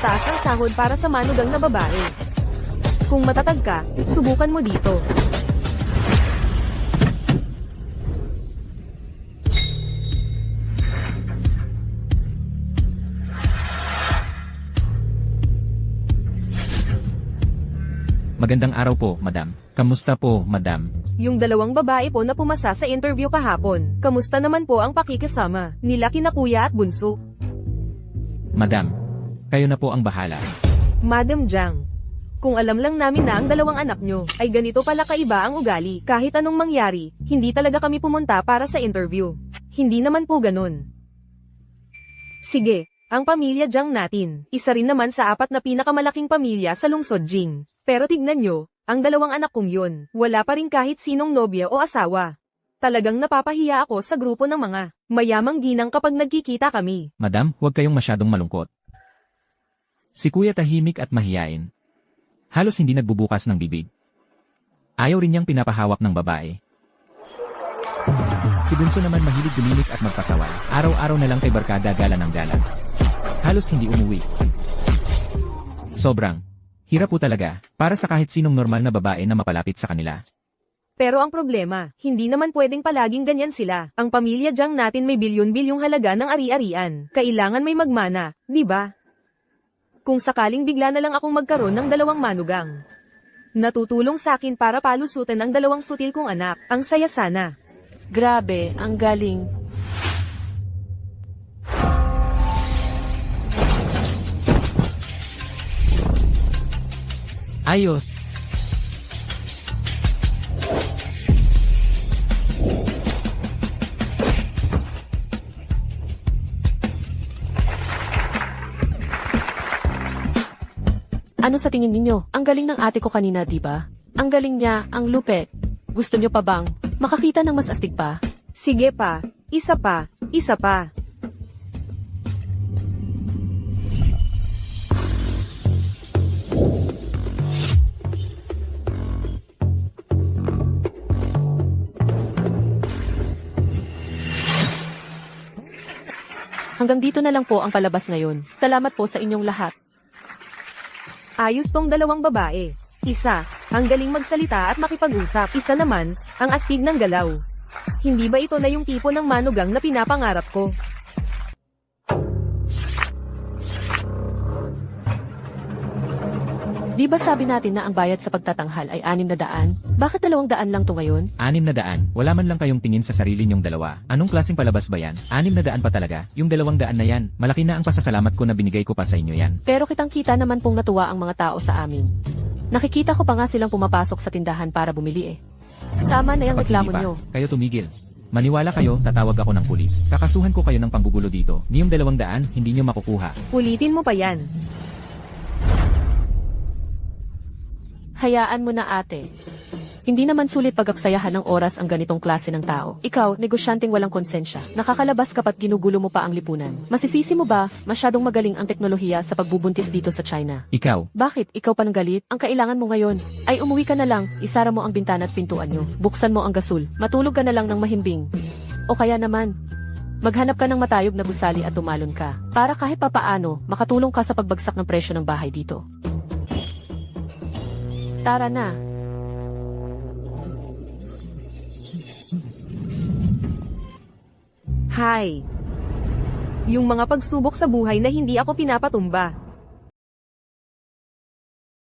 Taas ang sahod para sa manugang na babae. Kung matatag ka, subukan mo dito. Magandang araw po, madam. Kamusta po, madam? Yung dalawang babae po na pumasa sa interview kahapon, kamusta naman po ang pakikisama nila kina kuya at bunso? Madam, kayo na po ang bahala. Madam Jiang, kung alam lang namin na ang dalawang anak nyo ay ganito pala kaiba ang ugali, kahit anong mangyari, hindi talaga kami pumunta para sa interview. Hindi naman po ganun. Sige, ang pamilya Jiang natin, isa rin naman sa 4 na pinakamalaking pamilya sa lungsod Jing. Pero tignan nyo, ang dalawang anak kong yun, wala pa rin kahit sinong nobya o asawa. Talagang napapahiya ako sa grupo ng mga mayamang ginang kapag nagkikita kami. Madam, huwag kayong masyadong malungkot. Si kuya tahimik at mahiyain. Halos hindi nagbubukas ng bibig. Ayaw rin niyang pinapahawak ng babae. Si bunso naman mahilig dumimik at magpasaway. Araw-araw na lang kay barkada gala ng gala. Halos hindi umuwi. Sobrang hirap po talaga, para sa kahit sinong normal na babae na mapalapit sa kanila. Pero ang problema, hindi naman pwedeng palaging ganyan sila. Ang pamilya Jiang natin may bilyon-bilyong halaga ng ari-arian. Kailangan may magmana, di ba? Kung sakaling bigla na lang akong magkaroon ng dalawang manugang, natutulong sa akin para palusutan ang dalawang sutil kong anak, ang saya sana. Grabe, ang galing. Ayos! Ano sa tingin ninyo? Ang galing ng ate ko kanina, di ba? Ang galing niya, ang lupet. Gusto niyo pa bang makakita ng mas astig pa? Sige pa, isa pa, isa pa. Hanggang dito na lang po ang palabas ngayon. Salamat po sa inyong lahat. Ayos tong dalawang babae. Isa, ang galing magsalita at makipag-usap. Isa naman, ang astig ng galaw. Hindi ba ito na yung tipo ng manugang na pinapangarap ko? Di ba sabi natin na ang bayad sa pagtatanghal ay 600? Bakit 200 lang to ngayon? 600, wala man lang kayong tingin sa sarili niyong dalawa. Anong klaseng palabas ba yan? 600 pa talaga, yung 200 na yan. Malaki na ang pasasalamat ko na binigay ko pa sa inyo yan. Pero kitang kita naman pong natuwa ang mga tao sa amin. Nakikita ko pa nga silang pumapasok sa tindahan para bumili eh. Tama na yung Kapag reklamo hindi pa, nyo. kayo tumigil. Maniwala kayo, tatawag ako ng pulis. Kakasuhan ko kayo ng panggugulo dito. Ni yung 200, hindi niyo makukuha. Ulitin mo pa yan. Hayaan mo na ate. Hindi naman sulit pagaksayahan ng oras ang ganitong klase ng tao. Ikaw, negosyanteng walang konsensya. Nakakalabas kapag ginugulo mo pa ang lipunan. Masisisi mo ba, masyadong magaling ang teknolohiya sa pagbubuntis dito sa China? Ikaw, Bakit? Ikaw pa ng galit? Ang kailangan mo ngayon ay umuwi ka na lang, isara mo ang bintana at pintuan nyo, buksan mo ang gasol, matulog ka na lang ng mahimbing. O kaya naman, maghanap ka ng matayog na gusali at tumalon ka. Para kahit papaano, makatulong ka sa pagbagsak ng presyo ng bahay dito. Tara na. Hi. Yung mga pagsubok sa buhay na hindi ako pinapatumba.